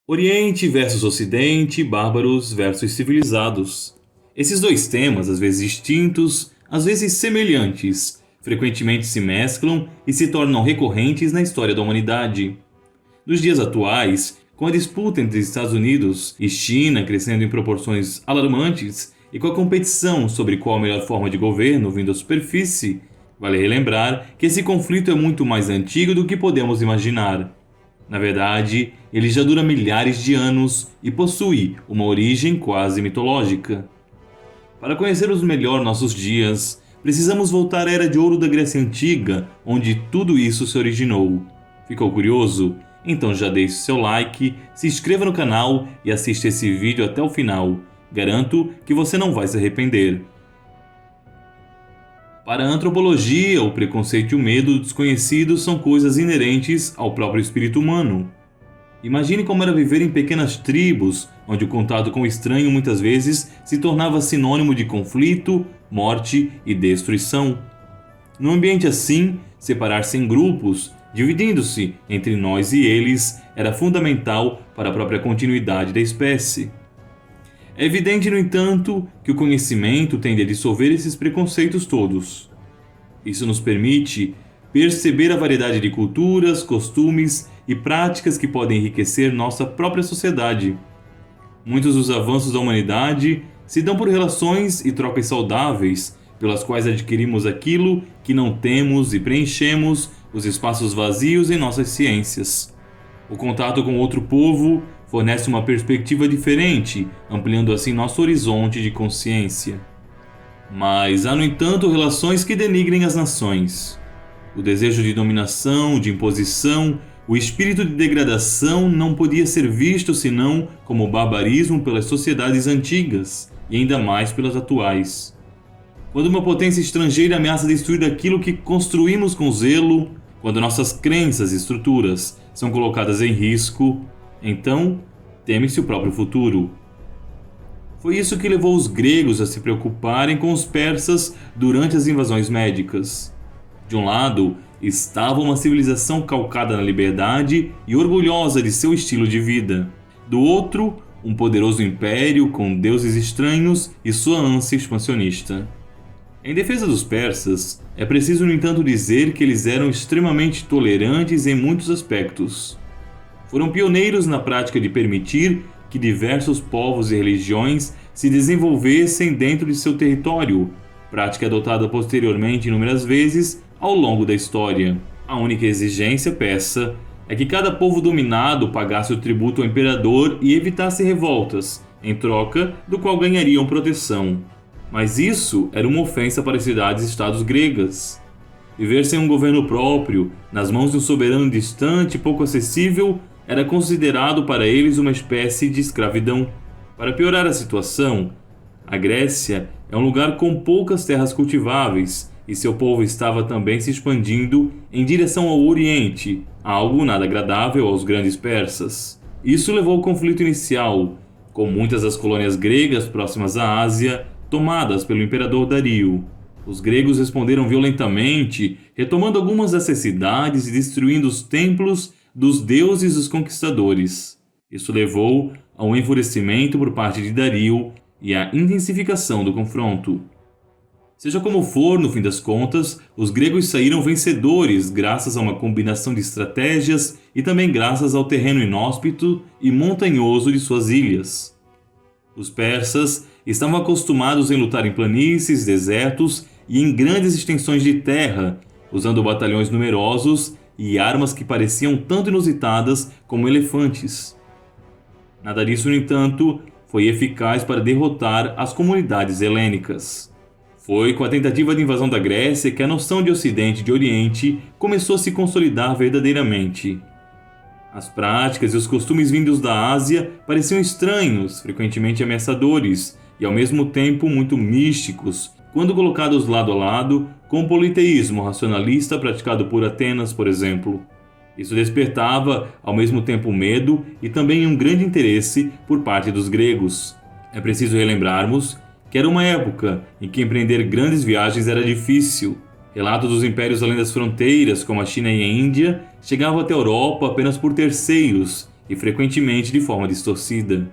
Oriente versus Ocidente, bárbaros versus civilizados. Esses dois temas, às vezes distintos, às vezes semelhantes, frequentemente se mesclam e se tornam recorrentes na história da humanidade. Nos dias atuais, com a disputa entre Estados Unidos e China crescendo em proporções alarmantes e com a competição sobre qual a melhor forma de governo vindo à superfície, vale relembrar que esse conflito é muito mais antigo do que podemos imaginar. Na verdade, ele já dura milhares de anos e possui uma origem quase mitológica. Para conhecermos melhor nossos dias, precisamos voltar à Era de Ouro da Grécia Antiga, onde tudo isso se originou. Ficou curioso? Então já deixe seu like, se inscreva no canal e assista esse vídeo até o final. Garanto que você não vai se arrepender. Para a antropologia, o preconceito e o medo do desconhecido são coisas inerentes ao próprio espírito humano. Imagine como era viver em pequenas tribos, onde o contato com o estranho muitas vezes se tornava sinônimo de conflito, morte e destruição. Num ambiente assim, separar-se em grupos, dividindo-se entre nós e eles, era fundamental para a própria continuidade da espécie. É evidente, no entanto, que o conhecimento tende a dissolver esses preconceitos todos. Isso nos permite perceber a variedade de culturas, costumes e práticas que podem enriquecer nossa própria sociedade. Muitos dos avanços da humanidade se dão por relações e trocas saudáveis, pelas quais adquirimos aquilo que não temos e preenchemos os espaços vazios em nossas ciências. O contato com outro povo fornece uma perspectiva diferente, ampliando assim nosso horizonte de consciência. Mas há, no entanto, relações que denigrem as nações. O desejo de dominação, de imposição, o espírito de degradação não podia ser visto senão como barbarismo pelas sociedades antigas e ainda mais pelas atuais. Quando uma potência estrangeira ameaça destruir aquilo que construímos com zelo, quando nossas crenças e estruturas são colocadas em risco, então teme-se o próprio futuro. Foi isso que levou os gregos a se preocuparem com os persas durante as invasões médicas. De um lado, estava uma civilização calcada na liberdade e orgulhosa de seu estilo de vida. Do outro, um poderoso império com deuses estranhos e sua ânsia expansionista. Em defesa dos persas, é preciso, no entanto, dizer que eles eram extremamente tolerantes em muitos aspectos. Foram pioneiros na prática de permitir que diversos povos e religiões se desenvolvessem dentro de seu território, prática adotada posteriormente inúmeras vezes ao longo da história. A única exigência persa é que cada povo dominado pagasse o tributo ao imperador e evitasse revoltas, em troca do qual ganhariam proteção. Mas isso era uma ofensa para as cidades-estados gregas. Viver sem um governo próprio, nas mãos de um soberano distante e pouco acessível, era considerado para eles uma espécie de escravidão. Para piorar a situação, a Grécia é um lugar com poucas terras cultiváveis e seu povo estava também se expandindo em direção ao Oriente, algo nada agradável aos grandes persas. Isso levou ao conflito inicial, com muitas das colônias gregas próximas à Ásia tomadas pelo imperador Dario. Os gregos responderam violentamente, retomando algumas dessas cidades e destruindo os templos dos deuses dos conquistadores. Isso levou a um enfurecimento por parte de Dario e à intensificação do confronto. Seja como for, no fim das contas, os gregos saíram vencedores graças a uma combinação de estratégias e também graças ao terreno inóspito e montanhoso de suas ilhas. Os persas estavam acostumados em lutar em planícies, desertos e em grandes extensões de terra, usando batalhões numerosos e armas que pareciam tanto inusitadas como elefantes. Nada disso, no entanto, foi eficaz para derrotar as comunidades helênicas. Foi com a tentativa de invasão da Grécia que a noção de Ocidente e de Oriente começou a se consolidar verdadeiramente. As práticas e os costumes vindos da Ásia pareciam estranhos, frequentemente ameaçadores e ao mesmo tempo muito místicos, quando colocados lado a lado com o politeísmo racionalista praticado por Atenas, por exemplo. Isso despertava ao mesmo tempo medo e também um grande interesse por parte dos gregos. É preciso relembrarmos que era uma época em que empreender grandes viagens era difícil. Relatos dos impérios além das fronteiras, como a China e a Índia, chegavam até a Europa apenas por terceiros e frequentemente de forma distorcida.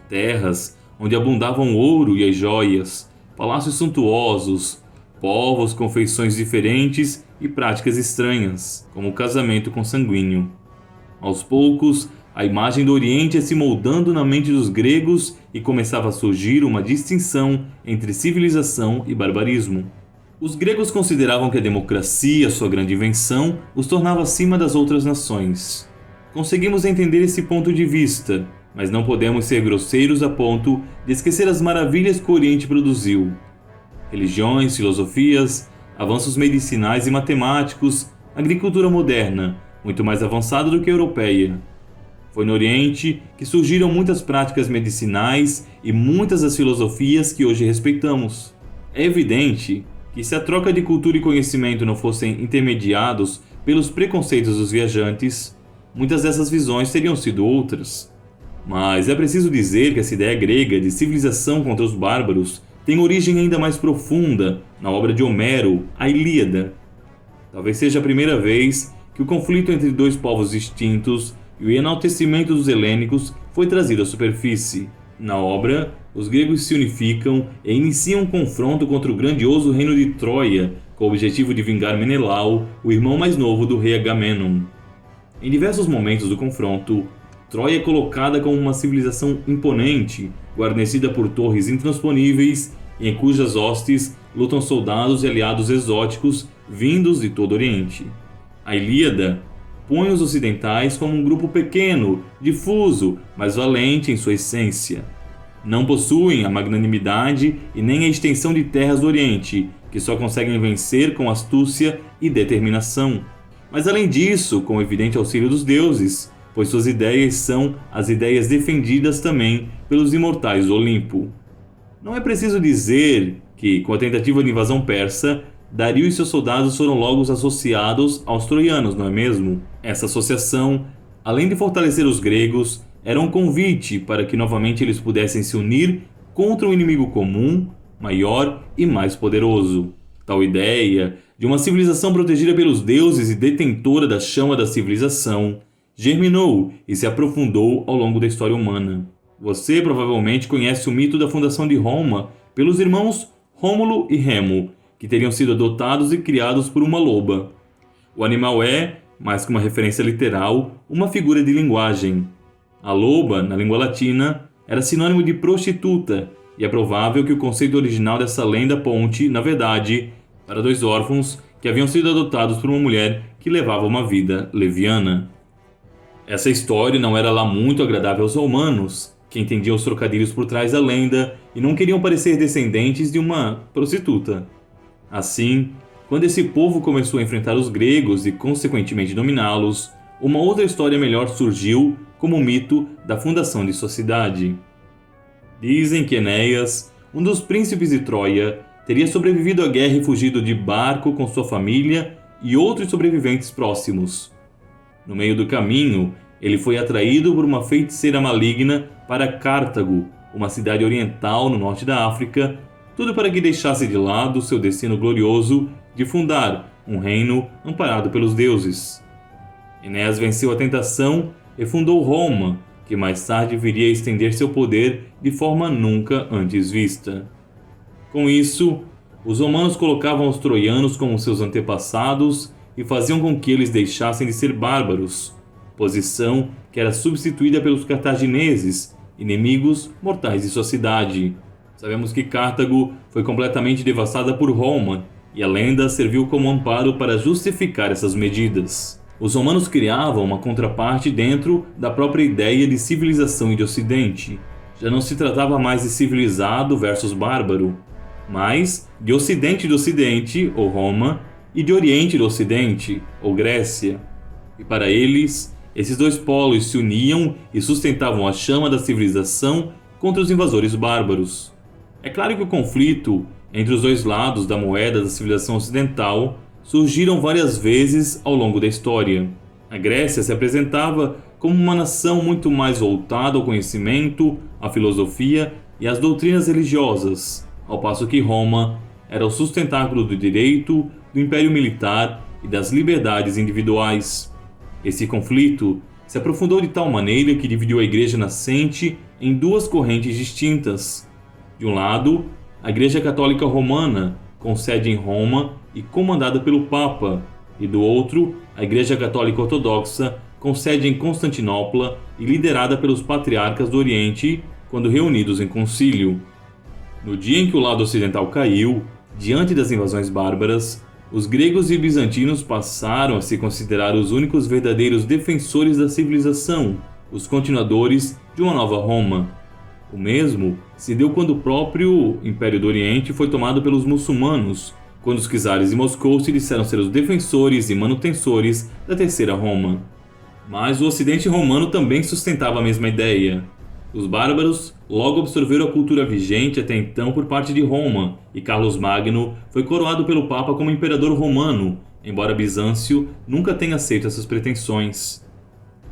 Terras onde abundavam o ouro e as joias, palácios suntuosos, povos com feições diferentes e práticas estranhas, como o casamento consanguíneo. Aos poucos, a imagem do Oriente ia se moldando na mente dos gregos e começava a surgir uma distinção entre civilização e barbarismo. Os gregos consideravam que a democracia, sua grande invenção, os tornava acima das outras nações. Conseguimos entender esse ponto de vista, mas não podemos ser grosseiros a ponto de esquecer as maravilhas que o Oriente produziu. Religiões, filosofias, avanços medicinais e matemáticos, agricultura moderna, muito mais avançada do que a europeia. Foi no Oriente que surgiram muitas práticas medicinais e muitas das filosofias que hoje respeitamos. É evidente que se a troca de cultura e conhecimento não fossem intermediados pelos preconceitos dos viajantes, muitas dessas visões teriam sido outras. Mas é preciso dizer que essa ideia grega de civilização contra os bárbaros tem origem ainda mais profunda na obra de Homero, a Ilíada. Talvez seja a primeira vez que o conflito entre dois povos distintos e o enaltecimento dos helênicos foi trazido à superfície. Na obra, os gregos se unificam e iniciam um confronto contra o grandioso reino de Troia, com o objetivo de vingar Menelau, o irmão mais novo do rei Agamenon. Em diversos momentos do confronto, Troia é colocada como uma civilização imponente, guarnecida por torres intransponíveis e em cujas hostes lutam soldados e aliados exóticos vindos de todo o Oriente. A Ilíada põe os ocidentais como um grupo pequeno, difuso, mas valente em sua essência. Não possuem a magnanimidade e nem a extensão de terras do Oriente, que só conseguem vencer com astúcia e determinação. Mas além disso, com o evidente auxílio dos deuses, pois suas ideias são as ideias defendidas também pelos imortais do Olimpo. Não é preciso dizer que, com a tentativa de invasão persa, Dario e seus soldados foram logo associados aos troianos, não é mesmo? Essa associação, além de fortalecer os gregos, era um convite para que novamente eles pudessem se unir contra um inimigo comum, maior e mais poderoso. Tal ideia, de uma civilização protegida pelos deuses e detentora da chama da civilização, germinou e se aprofundou ao longo da história humana. Você provavelmente conhece o mito da fundação de Roma pelos irmãos Rômulo e Remo, que teriam sido adotados e criados por uma loba. O animal é, mais que uma referência literal, uma figura de linguagem. A loba, na língua latina, era sinônimo de prostituta, e é provável que o conceito original dessa lenda aponte, na verdade, para dois órfãos que haviam sido adotados por uma mulher que levava uma vida leviana. Essa história não era lá muito agradável aos romanos, que entendiam os trocadilhos por trás da lenda e não queriam parecer descendentes de uma prostituta. Assim, quando esse povo começou a enfrentar os gregos e consequentemente dominá-los, uma outra história melhor surgiu como o mito da fundação de sua cidade. Dizem que Enéas, um dos príncipes de Troia, teria sobrevivido à guerra e fugido de barco com sua família e outros sobreviventes próximos. No meio do caminho, ele foi atraído por uma feiticeira maligna para Cartago, uma cidade oriental no norte da África, tudo para que deixasse de lado seu destino glorioso de fundar um reino amparado pelos deuses. Enéas venceu a tentação e fundou Roma, que mais tarde viria a estender seu poder de forma nunca antes vista. Com isso, os romanos colocavam os troianos como seus antepassados e faziam com que eles deixassem de ser bárbaros, posição que era substituída pelos cartagineses, inimigos mortais de sua cidade. Sabemos que Cartago foi completamente devastada por Roma, e a lenda serviu como amparo para justificar essas medidas. Os romanos criavam uma contraparte dentro da própria ideia de civilização e de ocidente. Já não se tratava mais de civilizado versus bárbaro, mas de ocidente do ocidente, ou Roma, e de oriente do ocidente, ou Grécia. E para eles, esses dois polos se uniam e sustentavam a chama da civilização contra os invasores bárbaros. É claro que o conflito entre os dois lados da moeda da civilização ocidental surgiram várias vezes ao longo da história. A Grécia se apresentava como uma nação muito mais voltada ao conhecimento, à filosofia e às doutrinas religiosas, ao passo que Roma era o sustentáculo do direito, do império militar e das liberdades individuais. Esse conflito se aprofundou de tal maneira que dividiu a Igreja nascente em duas correntes distintas. De um lado, a Igreja Católica Romana, com sede em Roma e comandada pelo Papa, e do outro, a Igreja Católica Ortodoxa, com sede em Constantinopla e liderada pelos patriarcas do Oriente, quando reunidos em concílio. No dia em que o lado ocidental caiu, diante das invasões bárbaras, os gregos e bizantinos passaram a se considerar os únicos verdadeiros defensores da civilização, os continuadores de uma nova Roma. O mesmo se deu quando o próprio Império do Oriente foi tomado pelos muçulmanos, quando os czares de Moscou se disseram ser os defensores e manutensores da Terceira Roma. Mas o Ocidente romano também sustentava a mesma ideia. Os bárbaros logo absorveram a cultura vigente até então por parte de Roma, e Carlos Magno foi coroado pelo Papa como imperador romano, embora Bizâncio nunca tenha aceito essas pretensões.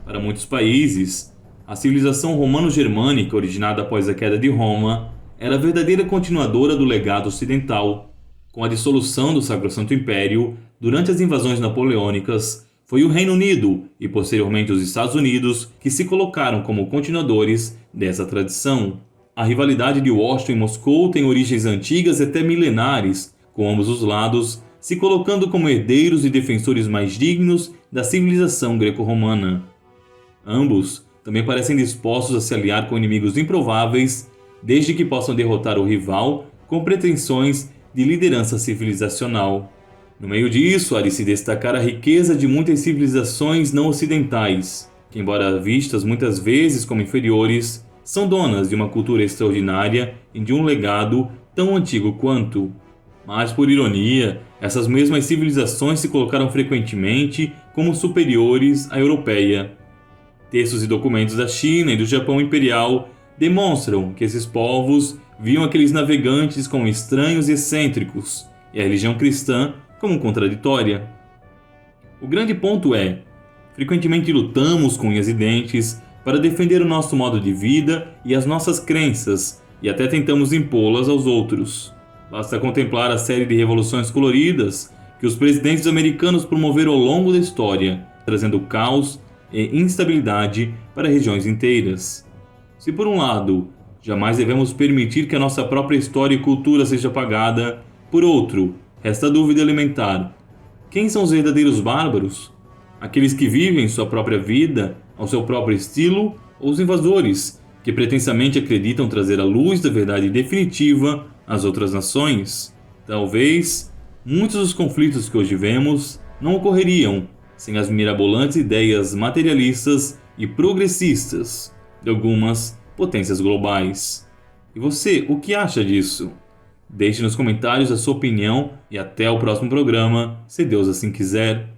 Para muitos países, a civilização romano-germânica, originada após a queda de Roma, era a verdadeira continuadora do legado ocidental. Com a dissolução do Sacrosanto Império, durante as invasões napoleônicas, foi o Reino Unido e posteriormente os Estados Unidos que se colocaram como continuadores dessa tradição. A rivalidade de Washington e Moscou tem origens antigas e até milenares, com ambos os lados se colocando como herdeiros e defensores mais dignos da civilização greco-romana. Ambos também parecem dispostos a se aliar com inimigos improváveis, desde que possam derrotar o rival com pretensões de liderança civilizacional. No meio disso, há de se destacar a riqueza de muitas civilizações não ocidentais, que, embora vistas muitas vezes como inferiores, são donas de uma cultura extraordinária e de um legado tão antigo quanto. Mas, por ironia, essas mesmas civilizações se colocaram frequentemente como superiores à europeia. Textos e documentos da China e do Japão imperial demonstram que esses povos viam aqueles navegantes como estranhos e excêntricos, e a religião cristã como contraditória. O grande ponto é, frequentemente lutamos com unhas e dentes para defender o nosso modo de vida e as nossas crenças, e até tentamos impô-las aos outros. Basta contemplar a série de revoluções coloridas que os presidentes americanos promoveram ao longo da história, trazendo caos e instabilidade para regiões inteiras. Se por um lado, jamais devemos permitir que a nossa própria história e cultura seja apagada, por outro, resta a dúvida elementar: quem são os verdadeiros bárbaros? Aqueles que vivem sua própria vida, ao seu próprio estilo, ou os invasores, que pretensamente acreditam trazer a luz da verdade definitiva às outras nações? Talvez, muitos dos conflitos que hoje vemos não ocorreriam sem as mirabolantes ideias materialistas e progressistas de algumas potências globais. E você, o que acha disso? Deixe nos comentários a sua opinião e até o próximo programa, se Deus assim quiser.